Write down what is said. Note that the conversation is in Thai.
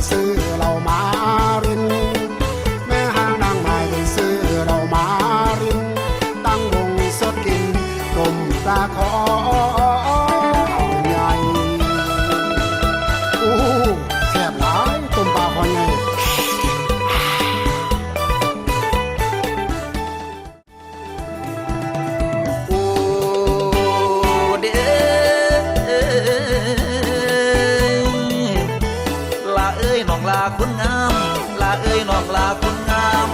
ซื้อเรามารินแม่หานางไม้ไปซื้อเรามารินตั้งวงสดกินต้มปลาคอใหญ่โอ้แซ่บหลายต้มปลาคอใหญ่ลาเอ้ยน้องลาคุณงามลาเอ้ยน้องลาคุณงาม